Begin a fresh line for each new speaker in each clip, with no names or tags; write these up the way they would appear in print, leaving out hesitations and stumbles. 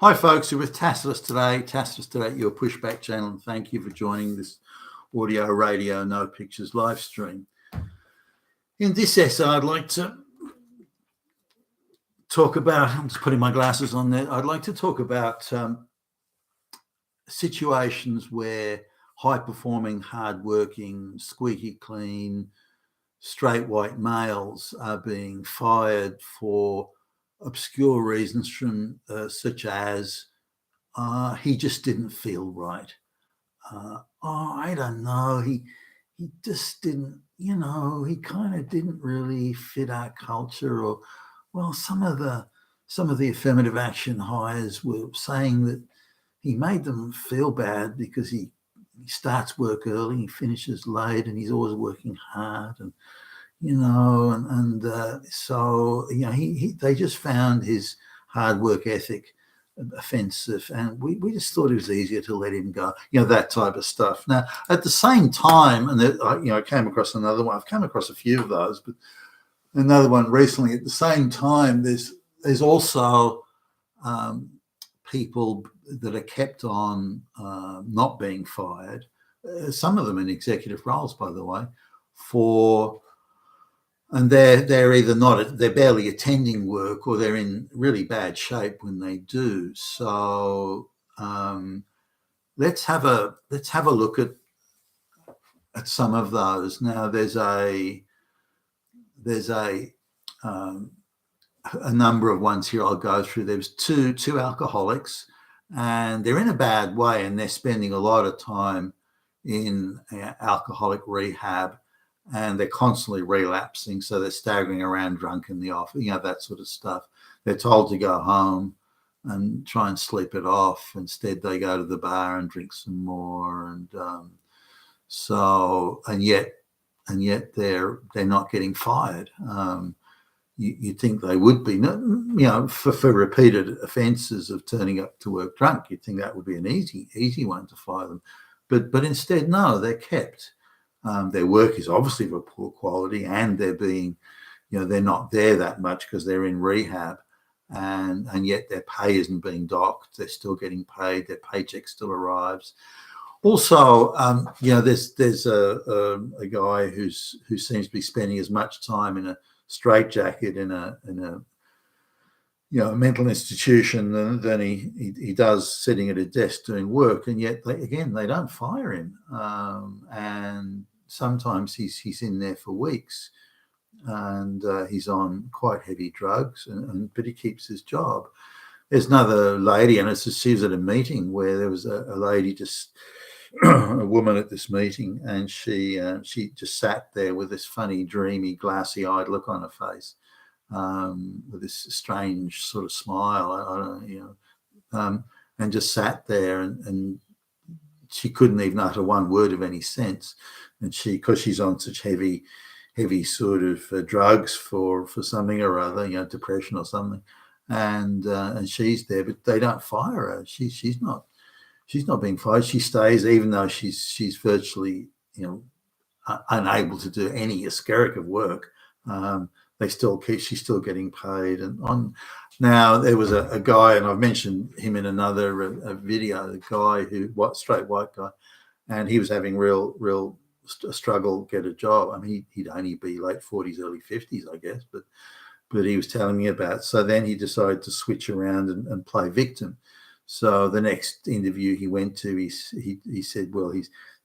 Hi, folks. You're with Tacitus today. Tacitus today, your pushback channel. And thank you for joining this audio, radio, no pictures live stream. In this essay, I'd like to talk about, I'm just putting my glasses on there. I'd like to talk about situations where high-performing, hard-working, squeaky clean, straight white males are being fired for obscure reasons from such as he just didn't feel right. I don't know. He just didn't, he kind of didn't really fit our culture. Or, well, some of the affirmative action hires were saying that he made them feel bad because he starts work early, he finishes late, and he's always working hard, and so they just found his hard work ethic offensive, and we just thought it was easier to let him go, that type of stuff. Now, at the same time, and I came across another one. I've come across a few of those, but another one recently. At the same time, there's also people that are kept on not being fired. Some of them in executive roles, by the way, and they're either they're barely attending work, or they're in really bad shape when they do. So let's have a look at some of those. Now, there's a number of ones here I'll go through. There's two alcoholics, and they're in a bad way, and they're spending a lot of time in alcoholic rehab, and they're constantly relapsing, so they're staggering around drunk in the office, that sort of stuff. They're told to go home and try and sleep it off. Instead, they go to the bar and drink some more, and yet they're not getting fired. You'd think they would be, for repeated offences of turning up to work drunk. You'd think that would be an easy one to fire them, but instead, no, they're kept. Their work is obviously of a poor quality, and they're being, they're not there that much because they're in rehab, and yet their pay isn't being docked. They're still getting paid. Their paycheck still arrives. Also, there's a guy who seems to be spending as much time in a straitjacket in a mental institution than he does sitting at a desk doing work, and yet they don't fire him, and sometimes he's in there for weeks, and he's on quite heavy drugs, but he keeps his job. There's another lady, and she was at a meeting where there was a lady, just a woman at this meeting, and she just sat there with this funny, dreamy, glassy-eyed look on her face, with this strange sort of smile, and just sat there, and she couldn't even utter one word of any sense. And because she's on such heavy sort of drugs for something or other, depression or something, and she's there, but they don't fire her. She's not being fired. She stays, even though she's virtually, unable to do any askerrick of work. She's still getting paid. And on now, there was a guy, and I've mentioned him in another video. The guy straight white guy, and he was having real struggle get a job. I mean, he'd only be late 40s, early 50s, I guess, but he was telling me about. So then he decided to switch around and play victim. So the next interview he went to, he said, well,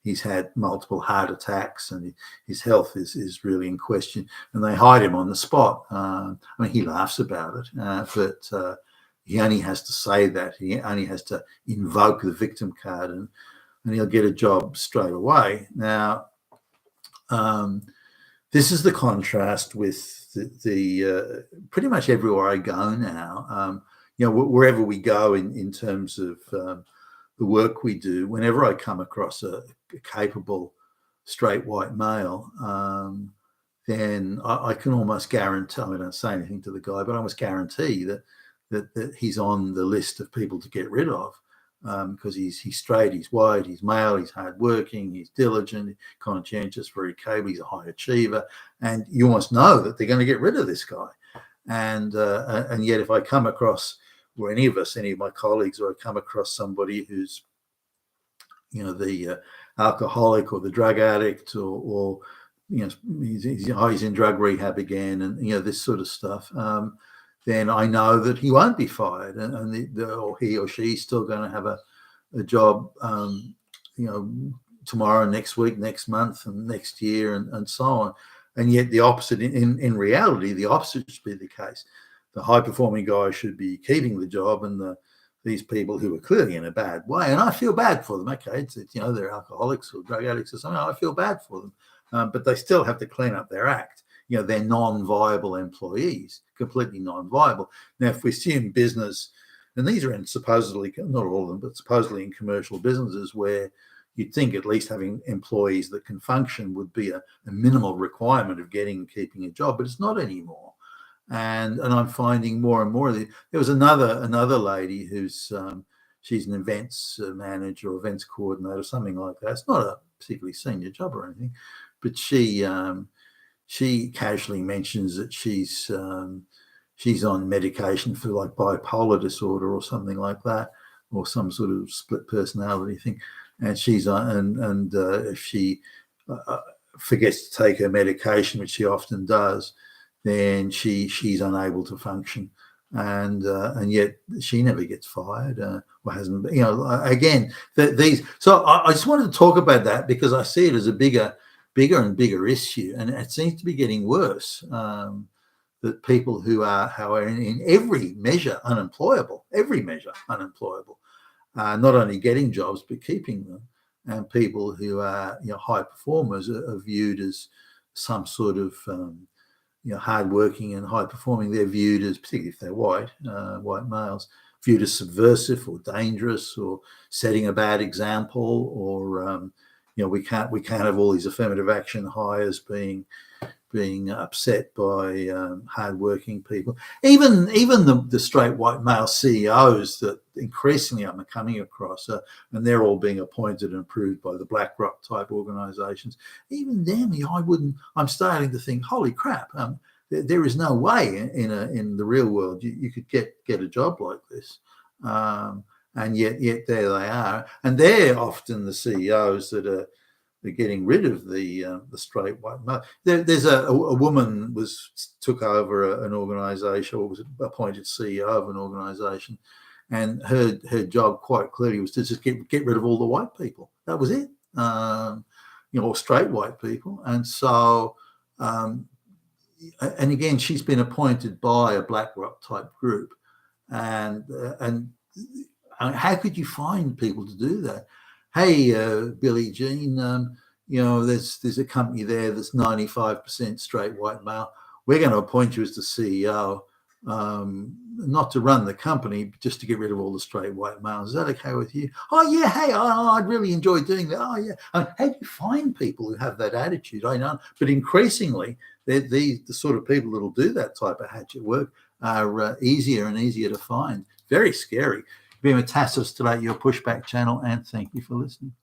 he's had multiple heart attacks, and his health is really in question, and they hide him on the spot. I mean, he laughs about it, but he only has to say that. He only has to invoke the victim card, and he'll get a job straight away. Now, this is the contrast with the pretty much everywhere I go now. Wherever we go in terms of the work we do, whenever I come across a capable straight white male, then I can almost guarantee, I don't say anything to the guy, but I almost guarantee that he's on the list of people to get rid of, because he's straight, he's white, he's male, he's hardworking, he's diligent, conscientious, very capable, he's a high achiever, and you almost know that they're going to get rid of this guy. And yet, if I come across or any of us, any of my colleagues, or I come across somebody who's, the alcoholic or the drug addict, or he's in drug rehab again, and this sort of stuff, then I know that he won't be fired, and or he or she's still going to have a job, tomorrow, next week, next month, and next year, and so on. And yet the opposite, in reality, the opposite should be the case. The high performing guy should be keeping the job, and these people who are clearly in a bad way, and I feel bad for them. Okay, it's they're alcoholics or drug addicts or something. I feel bad for them, but they still have to clean up their act. They're non-viable employees, completely non-viable. Now, if we assume business, and these are in supposedly, not all of them, but supposedly in commercial businesses where you'd think at least having employees that can function would be a minimal requirement of keeping a job, but it's not anymore. And I'm finding more and more. There was another lady who's she's an events manager or events coordinator, something like that. It's not a particularly senior job or anything, but she casually mentions that she's on medication for like bipolar disorder or something like that, or some sort of split personality thing. And she's on, and if she forgets to take her medication, which she often does, then she's unable to function, and yet she never gets fired, or hasn't. Again, these. So I just wanted to talk about that because I see it as a bigger and bigger issue, and it seems to be getting worse. That people who are in every measure unemployable, not only getting jobs but keeping them, and people who are high performers are viewed as some sort of hardworking and high performing. They're viewed as, particularly if they're white males, viewed as subversive or dangerous or setting a bad example, or we can't have all these affirmative action hires being upset by hardworking people. Even the straight white male CEOs that increasingly I'm coming across, and they're all being appointed and approved by the BlackRock type organisations. Even them, I'm starting to think, holy crap! There is no way in the real world you could get a job like this, and yet there they are, and they're often the CEOs that are. They're getting rid of the straight white male. There's a woman took over an organisation, or was appointed CEO of an organisation, and her job quite clearly was to just get rid of all the white people. That was it, or straight white people. And so, and again, she's been appointed by a BlackRock type group, and how could you find people to do that? Hey, Billie Jean, there's a company there that's 95% straight white male. We're going to appoint you as the CEO, not to run the company, but just to get rid of all the straight white males. Is that okay with you? Oh, yeah, hey, I'd really enjoy doing that. Oh, yeah. How do you find people who have that attitude? I know. But increasingly, the sort of people that will do that type of hatchet work are easier and easier to find. Very scary. Being with Tassos today, your Pushback channel, and thank you for listening.